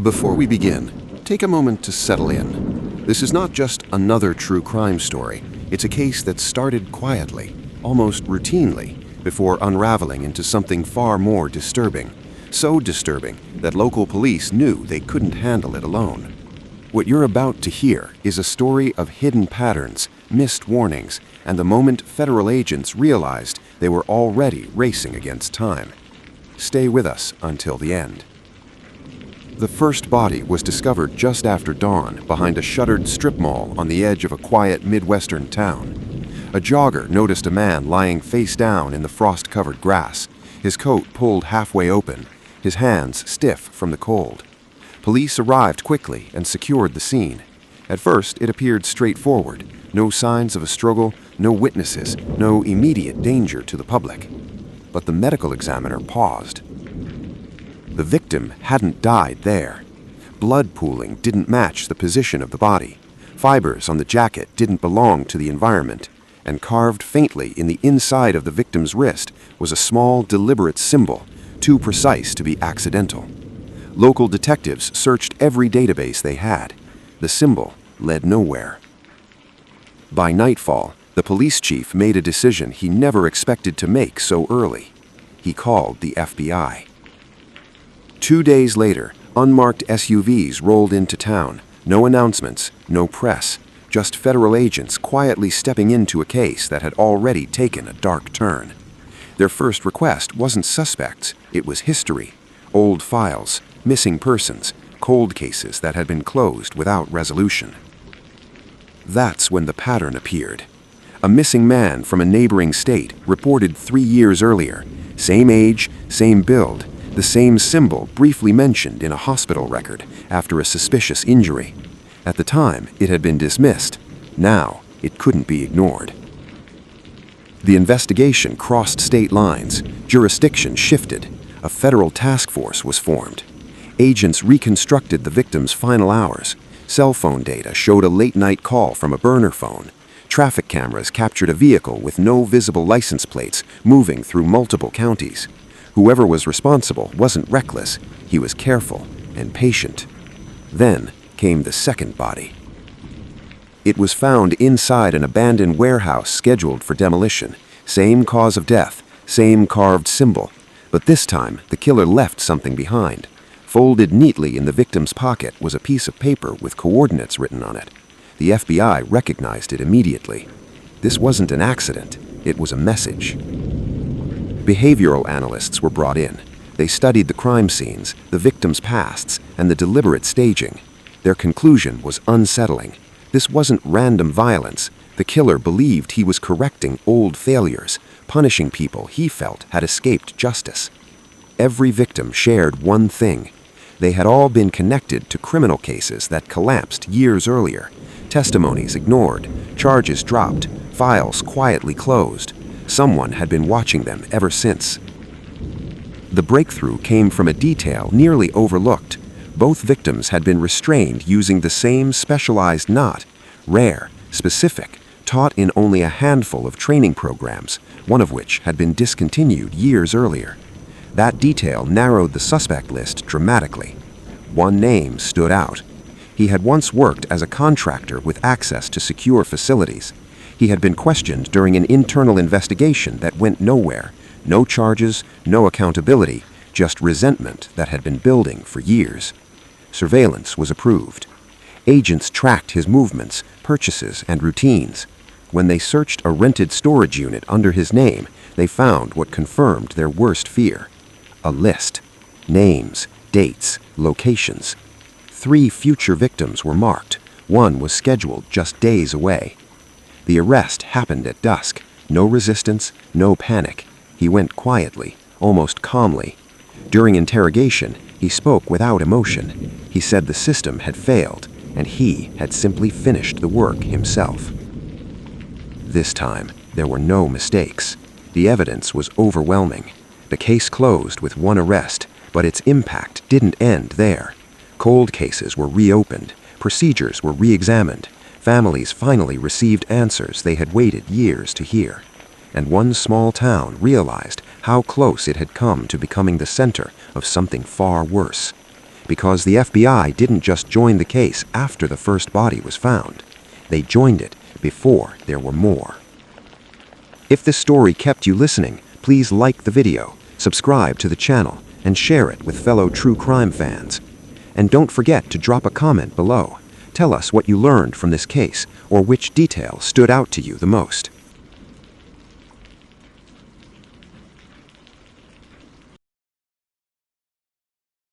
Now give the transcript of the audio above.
Before we begin, take a moment to settle in. This is not just another true crime story. It's a case that started quietly, almost routinely, before unraveling into something far more disturbing. So disturbing that local police knew they couldn't handle it alone. What you're about to hear is a story of hidden patterns, missed warnings, and the moment federal agents realized they were already racing against time. Stay with us until the end. The first body was discovered just after dawn behind a shuttered strip mall on the edge of a quiet Midwestern town. A jogger noticed a man lying face down in the frost-covered grass, his coat pulled halfway open, his hands stiff from the cold. Police arrived quickly and secured the scene. At first, it appeared straightforward. No signs of a struggle, no witnesses, no immediate danger to the public. But the medical examiner paused. The victim hadn't died there. Blood pooling didn't match the position of the body. Fibers on the jacket didn't belong to the environment, and carved faintly in the inside of the victim's wrist was a small, deliberate symbol, too precise to be accidental. Local detectives searched every database they had. The symbol led nowhere. By nightfall, the police chief made a decision he never expected to make so early. He called the FBI. 2 days later, unmarked SUVs rolled into town. No announcements, no press, just federal agents quietly stepping into a case that had already taken a dark turn. Their first request wasn't suspects, it was history. Old files, missing persons, cold cases that had been closed without resolution. That's when the pattern appeared. A missing man from a neighboring state reported 3 years earlier. Same age, same build, the same symbol briefly mentioned in a hospital record after a suspicious injury. At the time, it had been dismissed. Now, it couldn't be ignored. The investigation crossed state lines. Jurisdiction shifted. A federal task force was formed. Agents reconstructed the victim's final hours. Cell phone data showed a late-night call from a burner phone. Traffic cameras captured a vehicle with no visible license plates moving through multiple counties. Whoever was responsible wasn't reckless. He was careful and patient. Then came the second body. It was found inside an abandoned warehouse scheduled for demolition. Same cause of death, same carved symbol. But this time, the killer left something behind. Folded neatly in the victim's pocket was a piece of paper with coordinates written on it. The FBI recognized it immediately. This wasn't an accident, it was a message. Behavioral analysts were brought in. They studied the crime scenes, the victims' pasts, and the deliberate staging. Their conclusion was unsettling. This wasn't random violence. The killer believed he was correcting old failures, punishing people he felt had escaped justice. Every victim shared one thing. They had all been connected to criminal cases that collapsed years earlier. Testimonies ignored, charges dropped, files quietly closed. Someone had been watching them ever since. The breakthrough came from a detail nearly overlooked. Both victims had been restrained using the same specialized knot, rare, specific, taught in only a handful of training programs, one of which had been discontinued years earlier. That detail narrowed the suspect list dramatically. One name stood out. He had once worked as a contractor with access to secure facilities. He had been questioned during an internal investigation that went nowhere. No charges, no accountability, just resentment that had been building for years. Surveillance was approved. Agents tracked his movements, purchases, and routines. When they searched a rented storage unit under his name, they found what confirmed their worst fear. A list. Names, dates, locations. 3 future victims were marked. One was scheduled just days away. The arrest happened at dusk. No resistance, no panic. He went quietly, almost calmly. During interrogation, he spoke without emotion. He said the system had failed, and he had simply finished the work himself. This time, there were no mistakes. The evidence was overwhelming. The case closed with one arrest, but its impact didn't end there. Cold cases were reopened, procedures were re-examined, families finally received answers they had waited years to hear. And one small town realized how close it had come to becoming the center of something far worse. because the FBI didn't just join the case after the first body was found. They joined it before there were more. If this story kept you listening, please like the video, subscribe to the channel, and share it with fellow true crime fans. And don't forget to drop a comment below. Tell us what you learned from this case or which detail stood out to you the most.